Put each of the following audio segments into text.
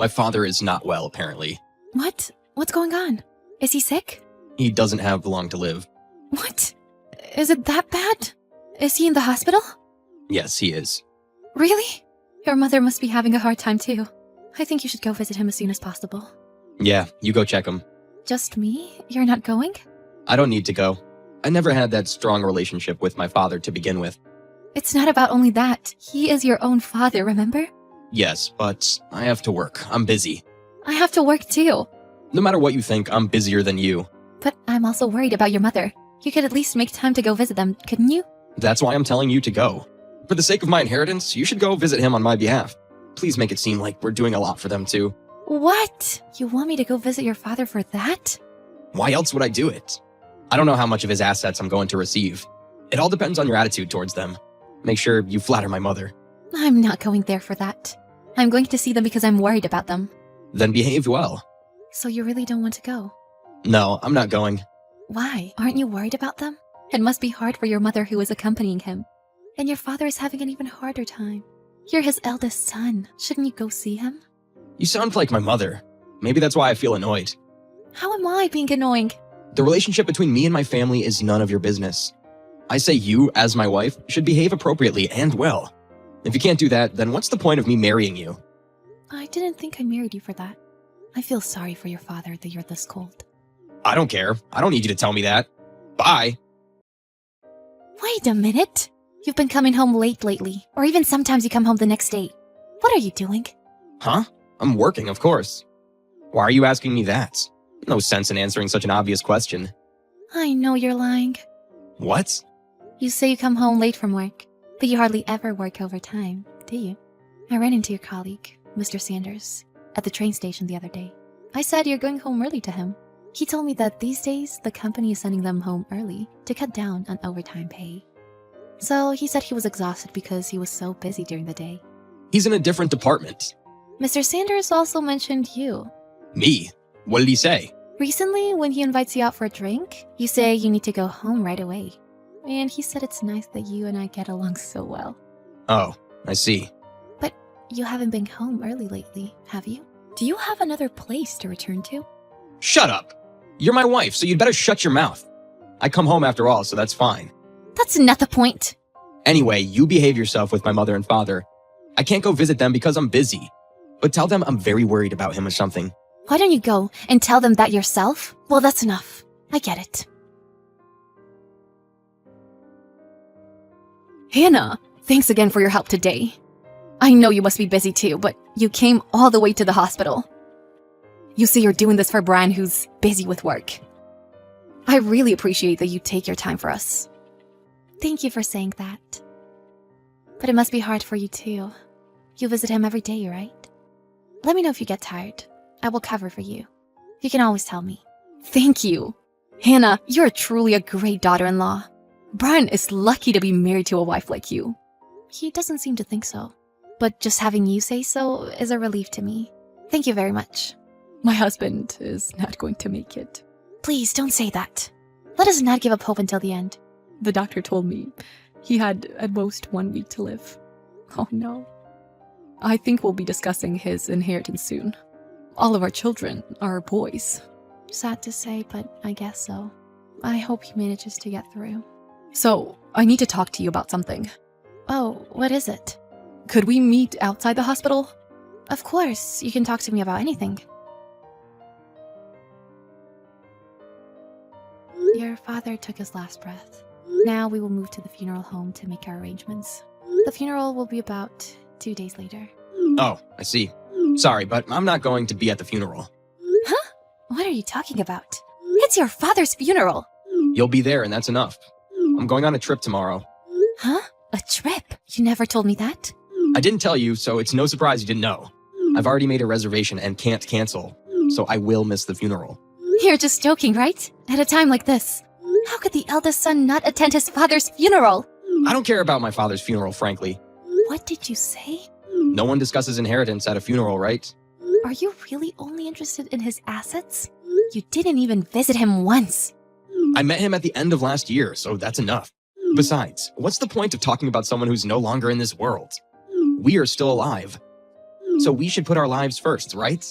My father is not well, apparently. What? What's going on? Is he sick? He doesn't have long to live. What? Is it that bad? Is he in the hospital? Yes, he is. Really? Your mother must be having a hard time too. I think you should go visit him as soon as possible. Yeah, you go check him. Just me? You're not going? I don't need to go. I never had that strong relationship with my father to begin with. It's not about only that. He is your own father, remember? Yes, but I have to work. I'm busy. I have to work too. No matter what you think, I'm busier than you. But I'm also worried about your mother. You could at least make time to go visit them, couldn't you? That's why I'm telling you to go. For the sake of my inheritance, you should go visit him on my behalf. Please make it seem like we're doing a lot for them too. What? You want me to go visit your father for that? Why else would I do it? I don't know how much of his assets I'm going to receive. It all depends on your attitude towards them. Make sure you flatter my mother. I'm not going there for that. I'm going to see them because I'm worried about them. Then behave well. So you really don't want to go? No, I'm not going. Why? Aren't you worried about them? It must be hard for your mother who is accompanying him. And your father is having an even harder time. You're his eldest son. Shouldn't you go see him? You sound like my mother. Maybe that's why I feel annoyed. How am I being annoying? The relationship between me and my family is none of your business. I say you, as my wife, should behave appropriately and well. If you can't do that, then what's the point of me marrying you? I didn't think I married you for that. I feel sorry for your father that you're this cold. I don't care. I don't need you to tell me that. Bye. Wait a minute. You've been coming home late lately, or even sometimes you come home the next day. What are you doing? Huh? I'm working, of course. Why are you asking me that? No sense in answering such an obvious question. I know you're lying. What? You say you come home late from work, but you hardly ever work overtime, do you? I ran into your colleague, Mr. Sanders, at the train station the other day. I said you're going home early to him. He told me that these days the company is sending them home early to cut down on overtime pay. So he said he was exhausted because he was so busy during the day. He's in a different department. Mr. Sanders also mentioned you. Me? What did he say? Recently, when he invites you out for a drink, you say you need to go home right away. And he said it's nice that you and I get along so well. Oh, I see. But you haven't been home early lately, have you? Do you have another place to return to? Shut up! You're my wife, so you'd better shut your mouth. I come home after all, so that's fine. That's not the point. Anyway, you behave yourself with my mother and father. I can't go visit them because I'm busy. But tell them I'm very worried about him or something. Why don't you go and tell them that yourself? Well, that's enough. I get it. Hannah, thanks again for your help today. I know you must be busy too, but you came all the way to the hospital. You say you're doing this for Brian, who's busy with work. I really appreciate that you take your time for us. Thank you for saying that. But it must be hard for you too. You visit him every day, right? Let me know if you get tired. I will cover for you. You can always tell me. Thank you. Hannah, you're truly a great daughter-in-law. Brian is lucky to be married to a wife like you. He doesn't seem to think so. But just having you say so is a relief to me. Thank you very much. My husband is not going to make it. Please don't say that. Let us not give up hope until the end. The doctor told me he had at most 1 week to live. Oh no. I think we'll be discussing his inheritance soon. All of our children are boys. Sad to say, but I guess so. I hope he manages to get through. So, I need to talk to you about something. Oh, what is it? Could we meet outside the hospital? Of course, you can talk to me about anything. Your father took his last breath. Now we will move to the funeral home to make our arrangements. The funeral will be about 2 days later. Oh, I see. Sorry, but I'm not going to be at the funeral. Huh? What are you talking about? It's your father's funeral. You'll be there and that's enough. I'm going on a trip tomorrow. Huh? A trip? You never told me that. I didn't tell you, so it's no surprise you didn't know. I've already made a reservation and can't cancel, so I will miss the funeral. You're just joking, right? At a time like this. How could the eldest son not attend his father's funeral? I don't care about my father's funeral, frankly. What did you say? No one discusses inheritance at a funeral, right? Are you really only interested in his assets? You didn't even visit him once. I met him at the end of last year, so that's enough. Besides, what's the point of talking about someone who's no longer in this world? We are still alive. So we should put our lives first, right?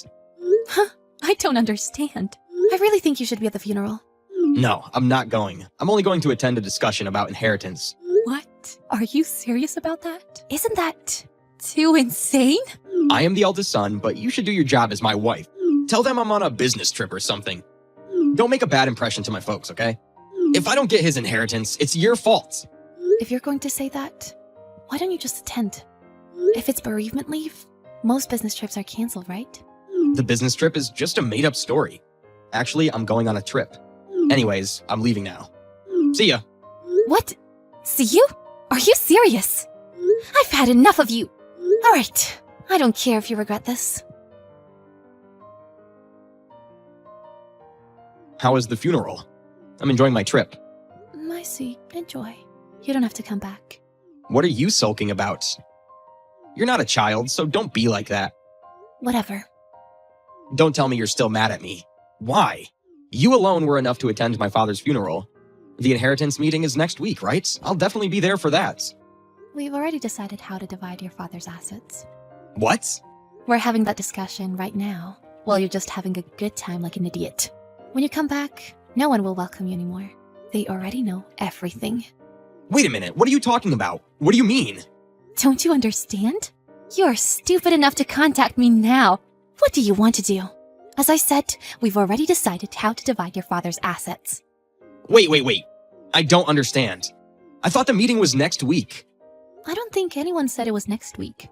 I don't understand. I really think you should be at the funeral. No, I'm not going. I'm only going to attend a discussion about inheritance. What? Are you serious about that? Isn't that too insane? I am the eldest son, but you should do your job as my wife. Tell them I'm on a business trip or something. Don't make a bad impression to my folks, okay? If I don't get his inheritance, it's your fault. If you're going to say that, why don't you just attend? If it's bereavement leave, most business trips are canceled, right? The business trip is just a made-up story. Actually, I'm going on a trip. Anyways, I'm leaving now. See ya. What? See you? Are you serious? I've had enough of you. All right, I don't care if you regret this. How was the funeral? I'm enjoying my trip. I see. Enjoy. You don't have to come back. What are you sulking about? You're not a child, so don't be like that. Whatever. Don't tell me you're still mad at me. Why? You alone were enough to attend my father's funeral. The inheritance meeting is next week, right? I'll definitely be there for that. We've already decided how to divide your father's assets. What? We're having that discussion right now, while you're just having a good time like an idiot. When you come back, no one will welcome you anymore. They already know everything. Wait a minute, what are you talking about? What do you mean? Don't you understand? You're stupid enough to contact me now. What do you want to do? As I said, we've already decided how to divide your father's assets. Wait. I don't understand. I thought the meeting was next week. I don't think anyone said it was next week.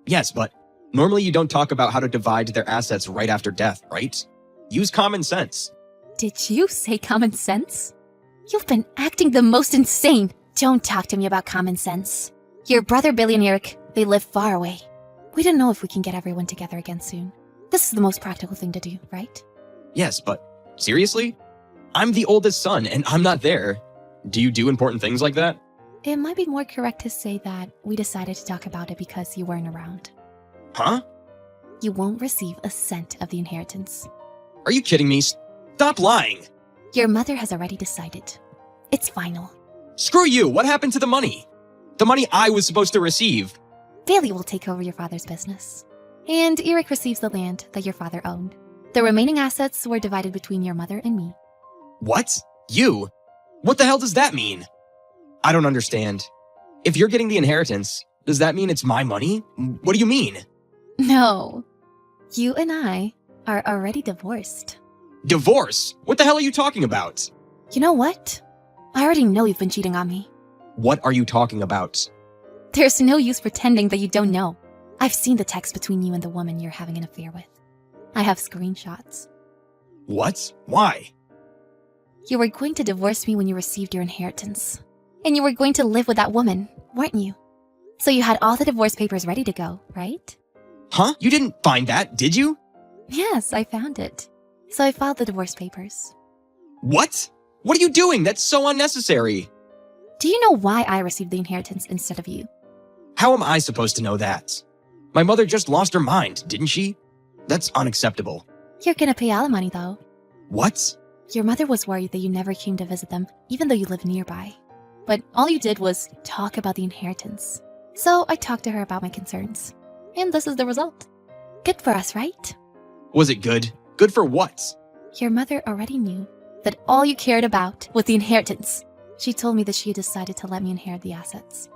Yes, but normally you don't talk about how to divide their assets right after death, right? Use common sense. Did you say common sense? You've been acting the most insane. Don't talk to me about common sense. Your brother Billy and Eric, they live far away. We don't know if we can get everyone together again soon. This is the most practical thing to do, right? Yes, but seriously? I'm the oldest son and I'm not there. Do you do important things like that? It might be more correct to say that we decided to talk about it because you weren't around. Huh? You won't receive a cent of the inheritance. Are you kidding me? Stop lying! Your mother has already decided. It's final. Screw you! What happened to the money? The money I was supposed to receive. Billy will take over your father's business. And Eric receives the land that your father owned. The remaining assets were divided between your mother and me. What? You? What the hell does that mean? I don't understand. If you're getting the inheritance, does that mean it's my money? What do you mean? No. You and I are already divorced. Divorce? What the hell are you talking about? You know what? I already know you've been cheating on me. What are you talking about? There's no use pretending that you don't know. I've seen the text between you and the woman you're having an affair with. I have screenshots. What? Why? You were going to divorce me when you received your inheritance. And you were going to live with that woman, weren't you? So you had all the divorce papers ready to go, right? Huh? You didn't find that, did you? Yes, I found it. So I filed the divorce papers. What? What are you doing? That's so unnecessary. Do you know why I received the inheritance instead of you? How am I supposed to know that? My mother just lost her mind, didn't she? That's unacceptable. You're gonna pay alimony, though. What? Your mother was worried that you never came to visit them, even though you live nearby. But all you did was talk about the inheritance. So I talked to her about my concerns. And this is the result. Good for us, right? Was it good? Good for what? Your mother already knew that all you cared about was the inheritance. She told me that she had decided to let me inherit the assets.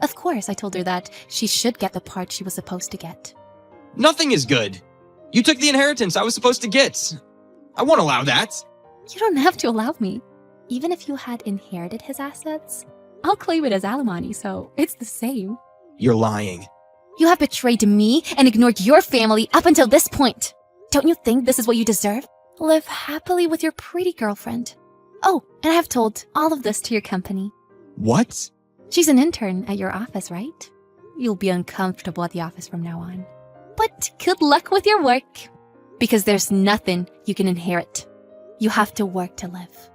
Of course, I told her that she should get the part she was supposed to get. Nothing is good. You took the inheritance I was supposed to get. I won't allow that. You don't have to allow me. Even if you had inherited his assets, I'll claim it as alimony, so it's the same. You're lying. You have betrayed me and ignored your family up until this point. Don't you think this is what you deserve? Live happily with your pretty girlfriend. Oh, and I have told all of this to your company. What? She's an intern at your office, right? You'll be uncomfortable at the office from now on. But good luck with your work. Because there's nothing you can inherit. You have to work to live.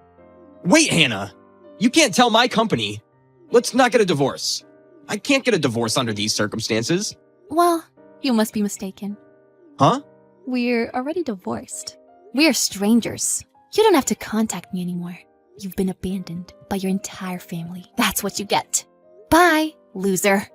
Wait, Hannah. You can't tell my company. Let's not get a divorce. I can't get a divorce under these circumstances. Well, you must be mistaken. Huh? We're already divorced. We're strangers. You don't have to contact me anymore. You've been abandoned by your entire family. That's what you get. Bye, loser.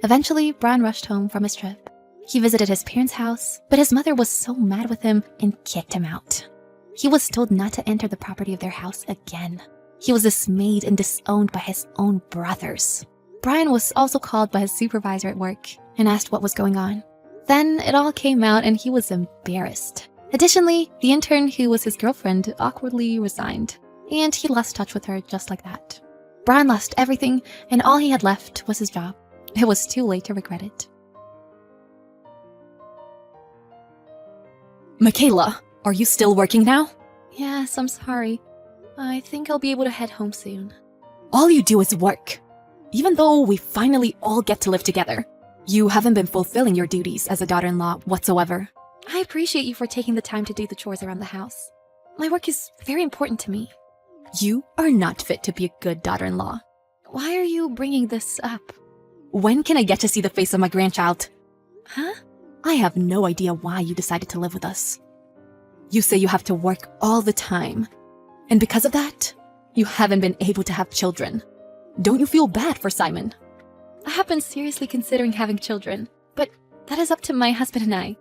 Eventually, Brian rushed home from his trip. He visited his parents' house, but his mother was so mad with him and kicked him out. He was told not to enter the property of their house again. He was dismayed and disowned by his own brothers. Brian was also called by his supervisor at work and asked what was going on. Then it all came out and he was embarrassed. Additionally, the intern who was his girlfriend awkwardly resigned, and he lost touch with her just like that. Brian lost everything, and all he had left was his job. It was too late to regret it. Michaela, are you still working now? Yes, I'm sorry. I think I'll be able to head home soon. All you do is work. Even though we finally all get to live together, you haven't been fulfilling your duties as a daughter-in-law whatsoever. I appreciate you for taking the time to do the chores around the house. My work is very important to me. You are not fit to be a good daughter-in-law. Why are you bringing this up? When can I get to see the face of my grandchild? Huh? I have no idea why you decided to live with us. You say you have to work all the time, and because of that, you haven't been able to have children. Don't you feel bad for Simon? I have been seriously considering having children, but that is up to my husband and I.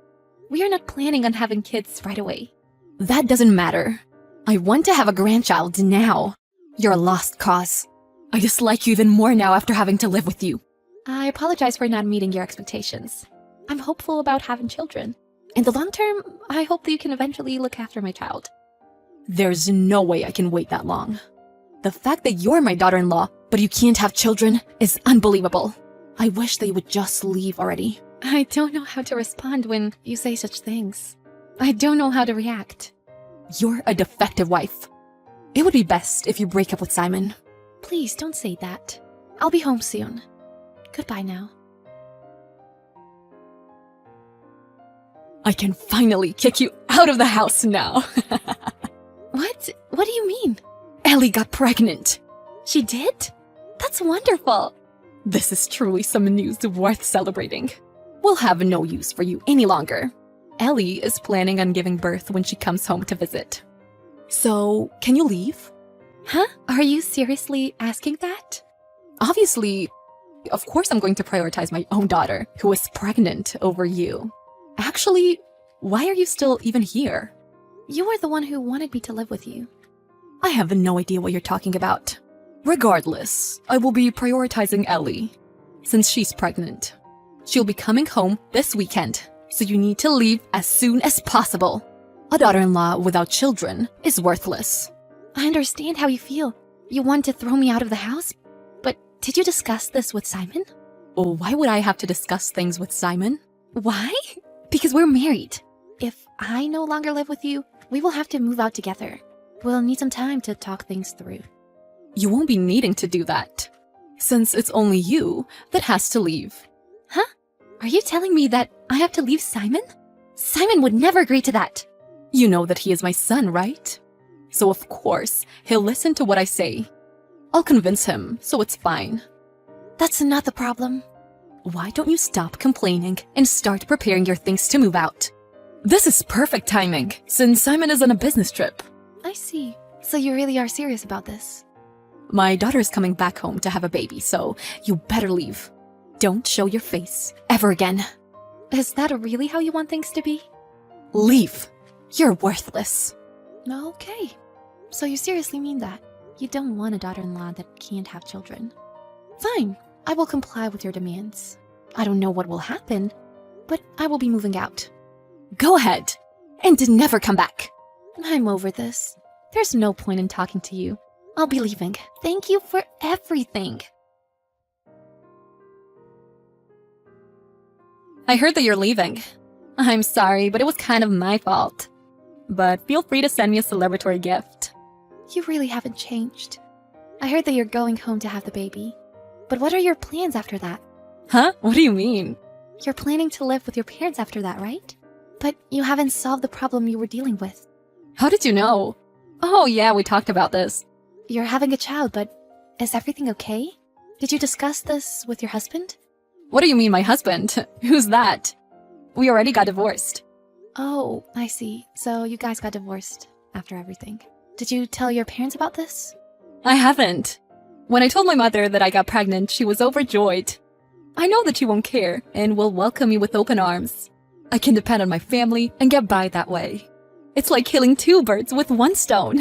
We are not planning on having kids right away. That doesn't matter. I want to have a grandchild now. You're a lost cause. I dislike you even more now after having to live with you. I apologize for not meeting your expectations. I'm hopeful about having children. In the long term, I hope that you can eventually look after my child. There's no way I can wait that long. The fact that you're my daughter-in-law, but you can't have children, is unbelievable. I wish they would just leave already. I don't know how to respond when you say such things. I don't know how to react. You're a defective wife. It would be best if you break up with Simon. Please don't say that. I'll be home soon. Goodbye now. I can finally kick you out of the house now. What? What do you mean? Ellie got pregnant. She did? That's wonderful. This is truly some news worth celebrating. We'll have no use for you any longer. Ellie is planning on giving birth when she comes home to visit. So, can you leave? Huh? Are you seriously asking that? Obviously, of course I'm going to prioritize my own daughter, who is pregnant, over you. Actually, why are you still even here? You were the one who wanted me to live with you. I have no idea what you're talking about. Regardless, I will be prioritizing Ellie, since she's pregnant. She'll be coming home this weekend, so you need to leave as soon as possible. A daughter-in-law without children is worthless. I understand how you feel. You want to throw me out of the house? But did you discuss this with Simon? Oh, why would I have to discuss things with Simon? Why? Because we're married. If I no longer live with you, we will have to move out together. We'll need some time to talk things through. You won't be needing to do that, since it's only you that has to leave. Huh? Are you telling me that I have to leave Simon? Simon would never agree to that. You know that he is my son, right? So of course, he'll listen to what I say. I'll convince him, so it's fine. That's not the problem. Why don't you stop complaining and start preparing your things to move out? This is perfect timing, since Simon is on a business trip. I see. So you really are serious about this? My daughter is coming back home to have a baby, so you better leave. Don't show your face ever again. Is that really how you want things to be? Leave. You're worthless. Okay. So you seriously mean that? You don't want a daughter-in-law that can't have children? Fine. I will comply with your demands. I don't know what will happen, but I will be moving out. Go ahead, and never come back. I'm over this. There's no point in talking to you. I'll be leaving. Thank you for everything. I heard that you're leaving. I'm sorry, but it was kind of my fault. But feel free to send me a celebratory gift. You really haven't changed. I heard that you're going home to have the baby. But what are your plans after that? Huh? What do you mean? You're planning to live with your parents after that, right? But you haven't solved the problem you were dealing with. How did you know? Oh yeah, we talked about this. You're having a child, but is everything okay? Did you discuss this with your husband? What do you mean, my husband? Who's that? We already got divorced. Oh, I see. So you guys got divorced after everything. Did you tell your parents about this? I haven't. When I told my mother that I got pregnant, she was overjoyed. I know that you won't care and will welcome you with open arms. I can depend on my family and get by that way. It's like killing two birds with one stone.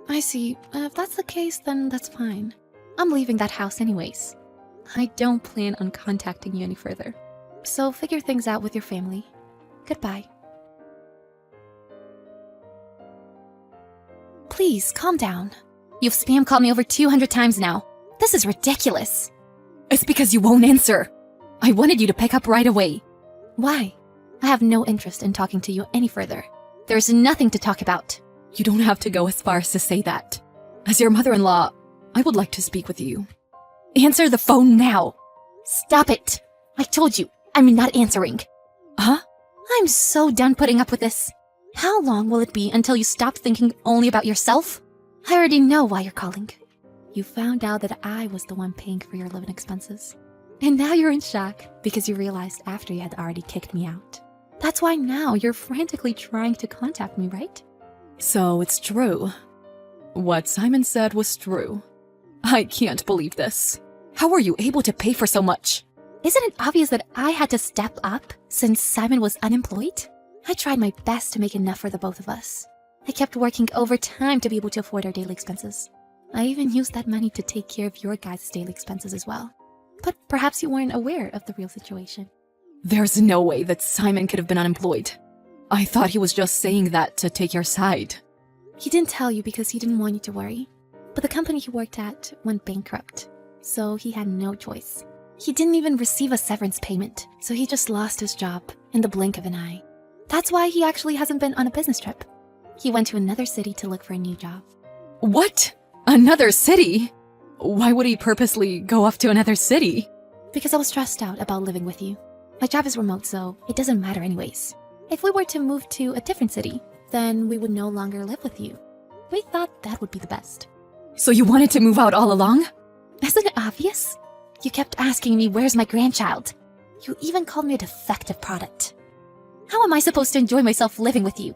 I see. If that's the case, then that's fine. I'm leaving that house anyways. I don't plan on contacting you any further. So figure things out with your family. Goodbye. Please, calm down. You've spam called me over 200 times now. This is ridiculous. It's because you won't answer. I wanted you to pick up right away. Why? I have no interest in talking to you any further. There's nothing to talk about. You don't have to go as far as to say that. As your mother-in-law, I would like to speak with you. Answer the phone now. Stop it. I told you, I'm not answering. Huh? I'm so done putting up with this. How long will it be until you stop thinking only about yourself? I already know why you're calling. You found out that I was the one paying for your living expenses. And now you're in shock because you realized after you had already kicked me out. That's why now you're frantically trying to contact me, right? So it's true. What Simon said was true. I can't believe this. How were you able to pay for so much? Isn't it obvious that I had to step up since Simon was unemployed? I tried my best to make enough for the both of us. I kept working overtime to be able to afford our daily expenses. I even used that money to take care of your guys' daily expenses as well. But perhaps you weren't aware of the real situation. There's no way that Simon could have been unemployed. I thought he was just saying that to take your side. He didn't tell you because he didn't want you to worry. But the company he worked at went bankrupt, so he had no choice. He didn't even receive a severance payment, so he just lost his job in the blink of an eye. That's why he actually hasn't been on a business trip. He went to another city to look for a new job. What? Another city? Why would he purposely go off to another city? Because I was stressed out about living with you. My job is remote, so it doesn't matter anyways. If we were to move to a different city, then we would no longer live with you. We thought that would be the best. So you wanted to move out all along? Isn't it obvious? You kept asking me where's my grandchild. You even called me a defective product. How am I supposed to enjoy myself living with you?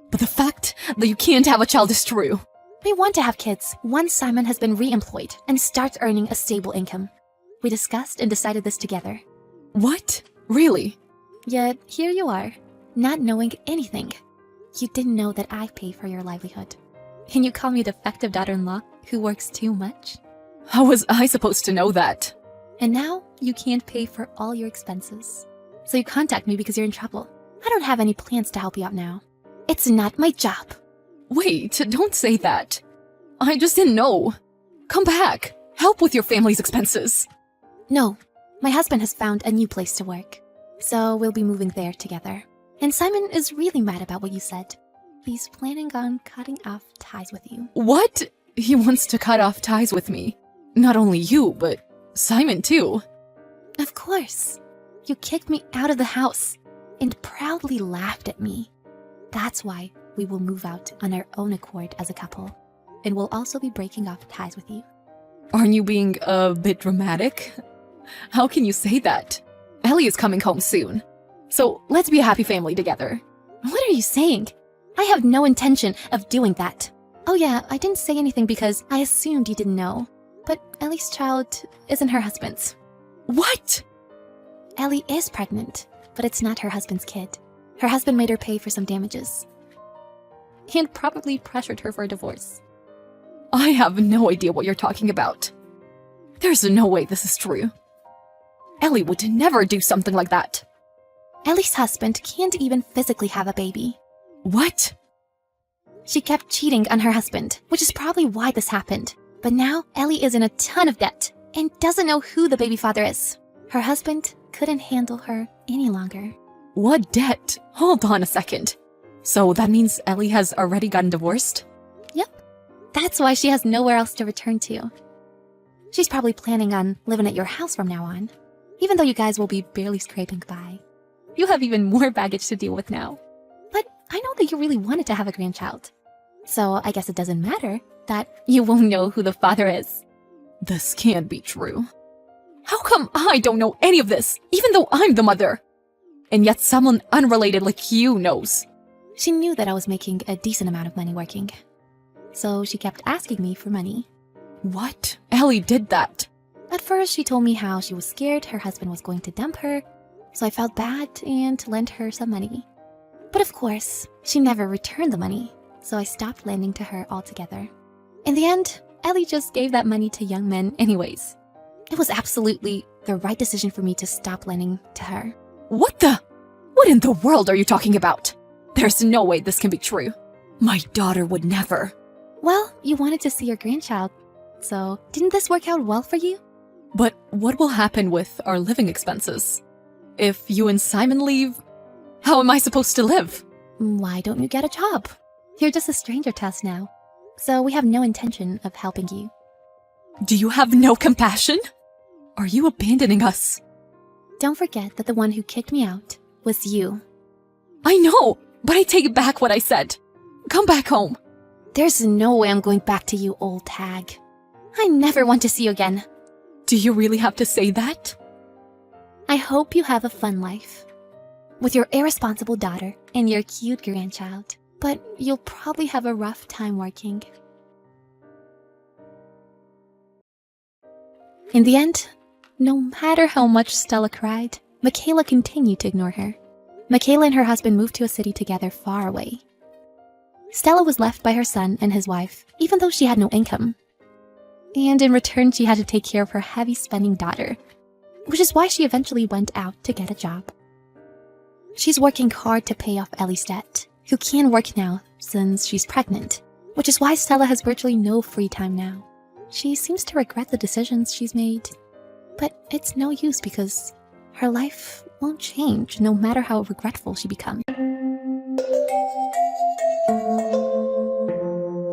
But the fact that you can't have a child is true. We want to have kids once Simon has been re-employed and starts earning a stable income. We discussed and decided this together. What? Really? Yet here you are, not knowing anything. You didn't know that I pay for your livelihood. And you call me a defective daughter-in-law who works too much? How was I supposed to know that? And now you can't pay for all your expenses. So you contact me because you're in trouble. I don't have any plans to help you out now. It's not my job. Wait, don't say that. I just didn't know. Come back. Help with your family's expenses. No, my husband has found a new place to work. So we'll be moving there together. And Simon is really mad about what you said. He's planning on cutting off ties with you. What? He wants to cut off ties with me. Not only you, but Simon too. Of course. You kicked me out of the house and proudly laughed at me. That's why we will move out on our own accord as a couple. And we'll also be breaking off ties with you. Aren't you being a bit dramatic? How can you say that? Ellie is coming home soon. So let's be a happy family together. What are you saying? I have no intention of doing that. Oh yeah, I didn't say anything because I assumed you didn't know. But Ellie's child isn't her husband's. What? Ellie is pregnant, but it's not her husband's kid. Her husband made her pay for some damages. And probably pressured her for a divorce. I have no idea what you're talking about. There's no way this is true. Ellie would never do something like that. Ellie's husband can't even physically have a baby. What? She kept cheating on her husband, which is probably why this happened. But now Ellie is in a ton of debt and doesn't know who the baby father is. Her husband couldn't handle her any longer. What debt? Hold on a second. So that means Ellie has already gotten divorced? Yep. That's why she has nowhere else to return to. She's probably planning on living at your house from now on, even though you guys will be barely scraping by. You have even more baggage to deal with now. But I know that you really wanted to have a grandchild. So I guess it doesn't matter that you won't know who the father is. This can't be true. How come I don't know any of this, even though I'm the mother? And yet someone unrelated like you knows. She knew that I was making a decent amount of money working. So she kept asking me for money. What? Ellie did that. At first, she told me how she was scared her husband was going to dump her, so I felt bad and lent her some money. But of course, she never returned the money, so I stopped lending to her altogether. In the end, Ellie just gave that money to young men anyways. It was absolutely the right decision for me to stop lending to her. What in the world are you talking about? There's no way this can be true. My daughter would never. Well, you wanted to see your grandchild, so didn't this work out well for you? But what will happen with our living expenses? If you and Simon leave, how am I supposed to live? Why don't you get a job? You're just a stranger to us now, so we have no intention of helping you. Do you have no compassion? Are you abandoning us? Don't forget that the one who kicked me out was you. I know, but I take back what I said. Come back home. There's no way I'm going back to you, old hag. I never want to see you again. Do you really have to say that? I hope you have a fun life with your irresponsible daughter and your cute grandchild, but you'll probably have a rough time working. In the end, no matter how much Stella cried, Michaela continued to ignore her. Michaela and her husband moved to a city together far away. Stella was left by her son and his wife, even though she had no income. And in return, she had to take care of her heavy-spending daughter, which is why she eventually went out to get a job. She's working hard to pay off Ellie's debt, who can't work now since she's pregnant, which is why Stella has virtually no free time now. She seems to regret the decisions she's made, but it's no use because her life won't change no matter how regretful she becomes.